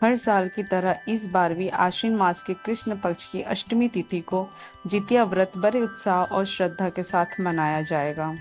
हर साल की तरह इस बार भी आश्विन मास के कृष्ण पक्ष की अष्टमी तिथि को जितिया व्रत बड़े उत्साह और श्रद्धा के साथ मनाया जाएगा।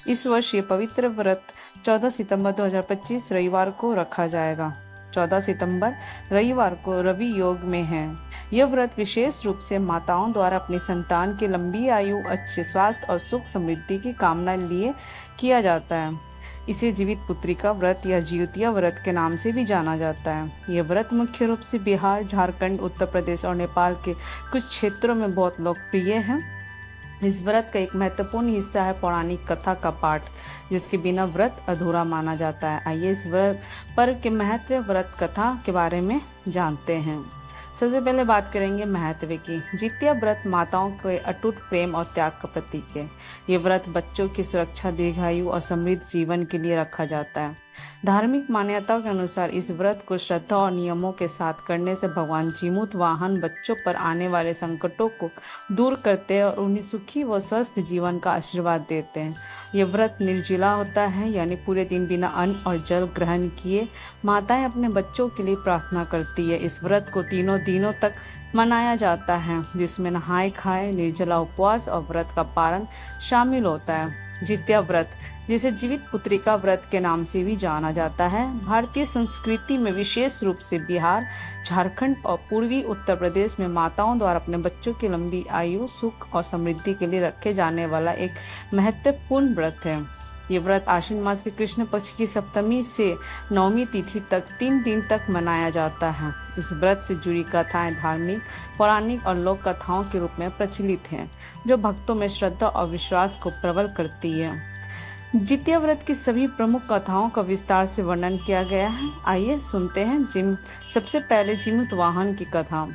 इस वर्ष ये पवित्र व्रत 14 सितंबर 2025 रविवार को रखा जाएगा। 14 सितंबर रविवार को रवि योग में है। यह व्रत विशेष रूप से माताओं द्वारा अपनी संतान की लंबी आयु, अच्छे स्वास्थ्य और सुख समृद्धि की कामना लिए किया जाता है। इसे जीवित पुत्रिका व्रत या जिउतिया व्रत के नाम से भी जाना जाता है। यह व्रत मुख्य रूप से बिहार, झारखंड, उत्तर प्रदेश और नेपाल के कुछ क्षेत्रों में बहुत लोकप्रिय है। इस व्रत का एक महत्वपूर्ण हिस्सा है पौराणिक कथा का पाठ, जिसके बिना व्रत अधूरा माना जाता है। आइए इस व्रत पर्व के महत्व व्रत कथा के बारे में जानते हैं। सबसे पहले बात करेंगे महत्व की। जितिया व्रत माताओं के अटूट प्रेम और त्याग का प्रतीक है। ये व्रत बच्चों की सुरक्षा, दीर्घायु और समृद्ध जीवन के लिए रखा जाता है। धार्मिक मान्यताओं के अनुसार इस व्रत को श्रद्धा और नियमों के साथ करने से भगवान जीमूत वाहन बच्चों पर आने वाले संकटों को दूर करते हैं और उन्हें सुखी व स्वस्थ जीवन का आशीर्वाद देते हैं। यह व्रत निर्जला होता है, यानी पूरे दिन बिना अन्न और जल ग्रहण किए माताएं अपने बच्चों के लिए प्रार्थना करती है। इस व्रत को 3 दिनों तक मनाया जाता है, जिसमें नहाए खाए, निर्जला उपवास और व्रत का पालन शामिल होता है। जितिया व्रत, जिसे जीवित पुत्रिका व्रत के नाम से भी जाना जाता है, भारतीय संस्कृति में विशेष रूप से बिहार, झारखंड और पूर्वी उत्तर प्रदेश में माताओं द्वारा अपने बच्चों की लंबी आयु, सुख और समृद्धि के लिए रखे जाने वाला एक महत्वपूर्ण व्रत है। ये व्रत आश्विन मास के कृष्ण पक्ष की सप्तमी से नवमी तिथि तक 3 दिन तक मनाया जाता है। इस व्रत से जुड़ी कथाएं धार्मिक, पौराणिक और लोक कथाओं के रूप में प्रचलित हैं, जो भक्तों में श्रद्धा और विश्वास को प्रबल करती है। जितिया व्रत की सभी प्रमुख कथाओं का विस्तार से वर्णन किया गया है। आइए सुनते हैं। सबसे पहले जीमूत वाहन की कथा।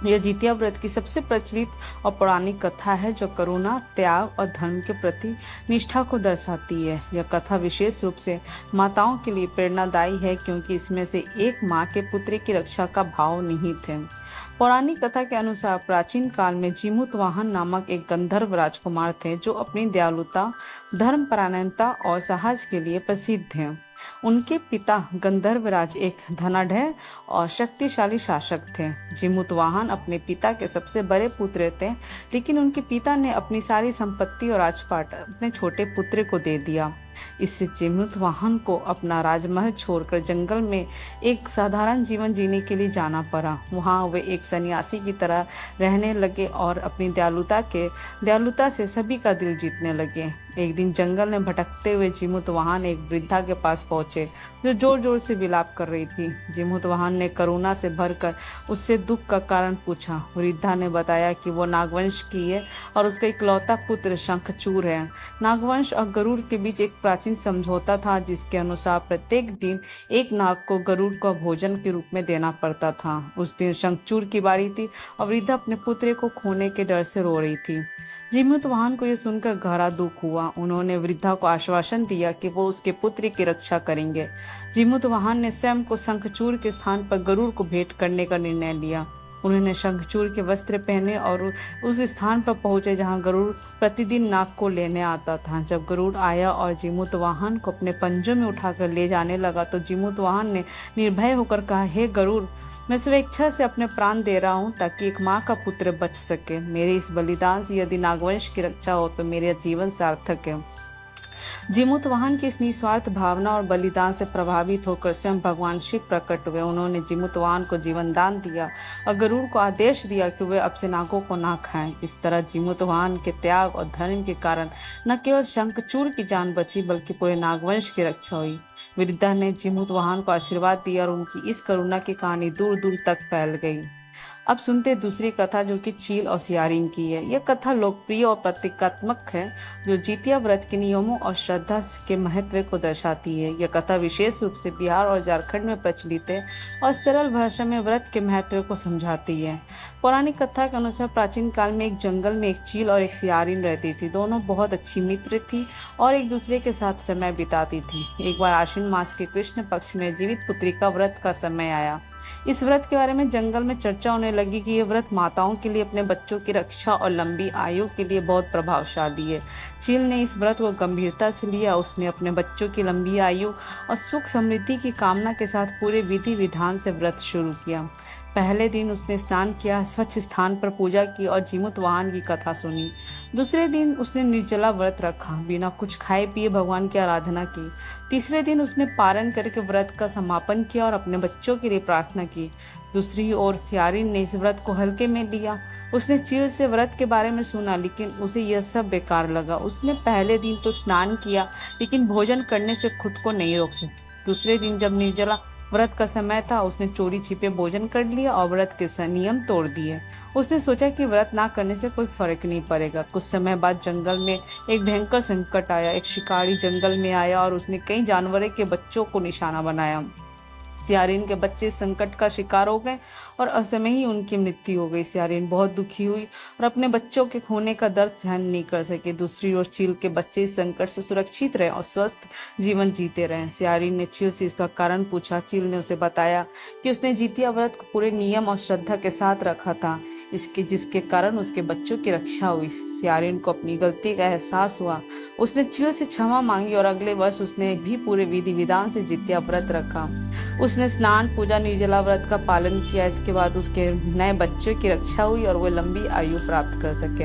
यह जितिया व्रत की सबसे प्रचलित और पौराणिक कथा है, जो करुणा, त्याग और धर्म के प्रति निष्ठा को दर्शाती है। यह कथा विशेष रूप से माताओं के लिए प्रेरणादायी है, क्योंकि इसमें से एक माँ के पुत्र की रक्षा का भाव निहित है। पौराणिक कथा के अनुसार प्राचीन काल में जीमूत वाहन नामक एक गंधर्व राजकुमार थे, जो अपनी दयालुता, धर्मपरायणता और साहस के लिए प्रसिद्ध हैं। उनके पिता गंधर्वराज एक धनाढ़ और शक्तिशाली शासक थे। जीमूत वाहन अपने पिता के सबसे बड़े पुत्र थे, लेकिन उनके पिता ने अपनी सारी संपत्ति और राजपाट अपने छोटे पुत्र को दे दिया। इससे जीमूत वाहन को अपना राजमहल छोड़कर जंगल में एक साधारण जीवन जीने के लिए जाना पड़ा। वहाँ वे एक सन्यासी की तरह रहने लगे और अपनी दयालुता से सभी का दिल जीतने लगे। एक दिन जंगल में भटकते हुए जीमूत वाहन एक वृद्धा के पास पहुंचे, जो जोर जोर से विलाप कर रही थी। जीमूत वाहन ने करुणा से भरकर उससे दुख का कारण पूछा। वृद्धा ने बताया कि वो नागवंश की है और उसका इकलौता पुत्र शंखचूर है। नागवंश और गरुड़ के बीच एक प्राचीन समझौता था, जिसके अनुसार प्रत्येक दिन एक नाग को गरुड़ को भोजन के रूप में देना पड़ता था। उस दिन शंखचूर की बारी थी और वृद्धा अपने पुत्र को खोने के डर से रो रही थी। जीमूत वाहन को यह सुनकर गहरा दुख हुआ। उन्होंने वृद्धा को आश्वासन दिया कि वो उसके पुत्र की रक्षा करेंगे। जीमूत वाहन ने स्वयं को शंखचूर के स्थान पर गरुड़ को भेंट करने का निर्णय लिया। उन्होंने शंखचूर के वस्त्र पहने और उस स्थान पर पहुंचे जहां गरुड़ प्रतिदिन नाग को लेने आता था। जब गरुड़ आया और जीमूत वाहन को अपने पंजों में उठाकर ले जाने लगा, तो जीमूत वाहन ने निर्भय होकर कहा, हे गरुड़, मैं स्वेच्छा से अपने प्राण दे रहा हूँ ताकि एक माँ का पुत्र बच सके। मेरे इस बलिदान से यदि नागवंश की रक्षा हो तो मेरा जीवन सार्थक है। जीमूत वाहन की इस निस्वार्थ भावना और बलिदान से प्रभावित होकर स्वयं भगवान शिव प्रकट हुए। उन्होंने जीमूत वाहन को जीवन दान दिया और गरुड़ को आदेश दिया कि वे अब से नागों को ना खाएं। इस तरह जीमूत वाहन के त्याग और धर्म के कारण न केवल शंखचूर की जान बची, बल्कि पूरे नागवंश की रक्षा हुई। वृद्धा ने जीमूत वाहन को आशीर्वाद दिया और उनकी इस करुणा की कहानी दूर दूर तक फैल गई। अब सुनते दूसरी कथा, जो कि चील और सियारिन की है। यह कथा लोकप्रिय और प्रतीकात्मक है, जो जितिया व्रत के नियमों और श्रद्धा के महत्व को दर्शाती है। यह कथा विशेष रूप से बिहार और झारखंड में प्रचलित है और सरल भाषा में व्रत के महत्व को समझाती है। पौराणिक कथा के अनुसार प्राचीन काल में एक जंगल में एक चील और एक सियारिन रहती थी। दोनों बहुत अच्छी मित्र थी और एक दूसरे के साथ समय बिताती थी। एक बार आश्विन मास के कृष्ण पक्ष में जीवित पुत्रिका व्रत का समय आया। इस व्रत के बारे में जंगल में चर्चा होने लगी कि यह व्रत माताओं के लिए, अपने बच्चों की रक्षा और लंबी आयु के लिए बहुत प्रभावशाली है। चील ने इस व्रत को गंभीरता से लिया। उसने अपने बच्चों की लंबी आयु और सुख समृद्धि की कामना के साथ पूरे विधि विधान से व्रत शुरू किया। पहले दिन उसने स्नान किया, स्वच्छ स्थान पर पूजा की और जीमूत वाहन की कथा सुनी। दूसरे दिन उसने निर्जला व्रत रखा, बिना कुछ खाए पिए भगवान की आराधना की। तीसरे दिन उसने पारण करके व्रत का समापन किया और अपने बच्चों के लिए प्रार्थना की। दूसरी ओर सियारिन ने इस व्रत को हल्के में लिया। उसने चील से व्रत के बारे में सुना, लेकिन उसे यह सब बेकार लगा। उसने पहले दिन तो स्नान किया, लेकिन भोजन करने से खुद को नहीं रोक सकी। दूसरे दिन जब निर्जला व्रत का समय था, उसने चोरी छिपे भोजन कर लिया और व्रत के नियम तोड़ दिए। उसने सोचा कि व्रत ना करने से कोई फर्क नहीं पड़ेगा। कुछ समय बाद जंगल में एक भयंकर संकट आया। एक शिकारी जंगल में आया और उसने कई जानवरों के बच्चों को निशाना बनाया। सियारिन के बच्चे संकट का शिकार हो गए और असमय ही उनकी मृत्यु हो गई। सियारिन बहुत दुखी हुई और अपने बच्चों के खोने का दर्द सहन नहीं कर सके। दूसरी ओर चील के बच्चे इस संकट से सुरक्षित रहे और स्वस्थ जीवन जीते रहे। सियारिन ने चील से इसका कारण पूछा। चील ने उसे बताया कि उसने जितिया व्रत को पूरे नियम और श्रद्धा के साथ रखा था, जिसके कारण उसके बच्चों की रक्षा हुई। सियारिन को अपनी गलती का एहसास हुआ। उसने चील से क्षमा मांगी और अगले वर्ष उसने भी पूरे विधि विधान से जितिया व्रत रखा। उसने स्नान, पूजा, निर्जला व्रत का पालन किया। इसके बाद उसके नए बच्चों की रक्षा हुई और वे लंबी आयु प्राप्त कर सके।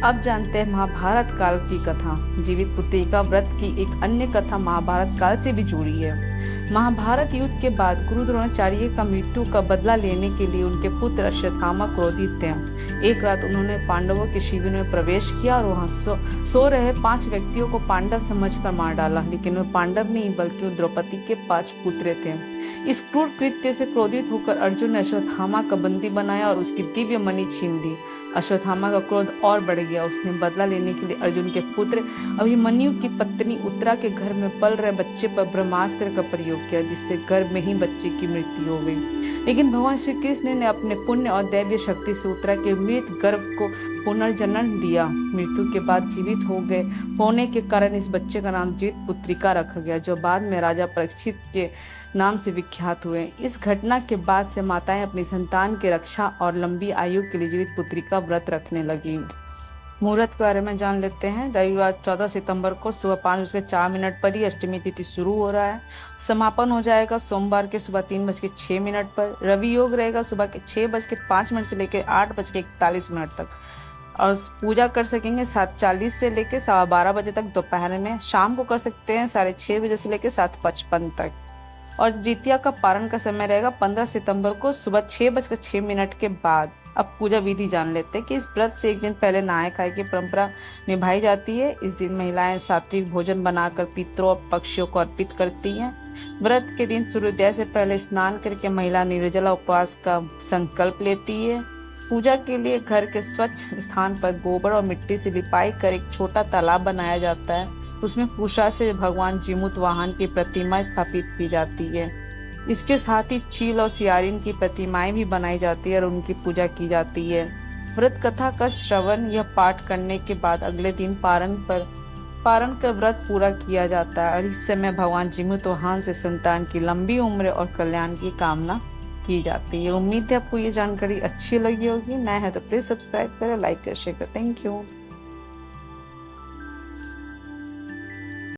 अब जानते हैं महाभारत काल की कथा। जीवित पुत्रिका व्रत की एक अन्य कथा महाभारत काल से भी जुड़ी है। महाभारत युद्ध के बाद गुरु द्रोणाचार्य का मृत्यु का बदला लेने के लिए उनके पुत्र अश्वत्थामा क्रोधित थे। एक रात उन्होंने पांडवों के शिविर में प्रवेश किया और वहां सो रहे 5 व्यक्तियों को पांडव समझकर मार डाला। लेकिन वे पांडव नहीं, बल्कि द्रौपदी के 5 पुत्र थे। इस क्रूर कृत्य से क्रोधित होकर अर्जुन ने अश्वत्थामा का बंदी बनाया और उसकी दिव्य मणि छीन ली। अश्वत्थामा का क्रोध और बढ़ गया। उसने बदला लेने के लिए अर्जुन के पुत्र अभिमन्यु की पत्नी उत्तरा के घर में पल रहे बच्चे पर ब्रह्मास्त्र का प्रयोग किया, जिससे गर्भ में ही बच्चे की मृत्यु हो गई। लेकिन भगवान श्री कृष्ण ने अपने पुण्य और दैवीय शक्ति से उत्तरा के मृत गर्भ को पुनर्जन्म दिया। मृत्यु के बाद जीवित होने के कारण इस बच्चे का नाम जीवित पुत्रिका रखा गया, जो बाद में राजा परीक्षित के नाम से विख्यात हुए। इस घटना के बाद से माताएं अपनी संतान की रक्षा और लंबी आयु के लिए जीवित पुत्रिका व्रत रखने लगी। मुहूर्त के बारे में जान लेते हैं। रविवार 14 सितंबर को सुबह 5:04 पर ही अष्टमी तिथि शुरू हो रहा है। समापन हो जाएगा सोमवार के सुबह 3:06 पर। रवि योग रहेगा सुबह के 6:05 से लेकर 8:41 तक और पूजा कर सकेंगे 7:40 से लेकर 12:15 बजे तक दोपहर में। शाम को कर सकते हैं 6:30 बजे से लेकर 7:55 तक। और जितिया का पारण का समय रहेगा 15 सितंबर को सुबह 6:06 के बाद। अब पूजा विधि जान लेते हैं कि इस व्रत से एक दिन पहले नहाए खाए की परंपरा निभाई जाती है। इस दिन महिलाएं सात्विक भोजन बनाकर पितरों और पक्षियों को अर्पित करती हैं। व्रत के दिन सूर्योदय से पहले स्नान करके महिला निर्जला उपवास का संकल्प लेती है। पूजा के लिए घर के स्वच्छ स्थान पर गोबर और मिट्टी से लिपाई कर एक छोटा तालाब बनाया जाता है। उसमें कुशा से भगवान जीमूत वाहन की प्रतिमा स्थापित की जाती है। इसके साथ ही चील और सियारिन की प्रतिमाएं भी बनाई जाती है और उनकी पूजा की जाती है। व्रत कथा का श्रवण या पाठ करने के बाद अगले दिन पारण कर व्रत पूरा किया जाता है और इस समय भगवान जीमूत वाहन से संतान की लंबी उम्र और कल्याण की कामना की जाती है। उम्मीद है आपको ये जानकारी अच्छी लगी होगी। नया है तो प्लीज सब्सक्राइब करें, लाइक करें, शेयर करें। Thank you.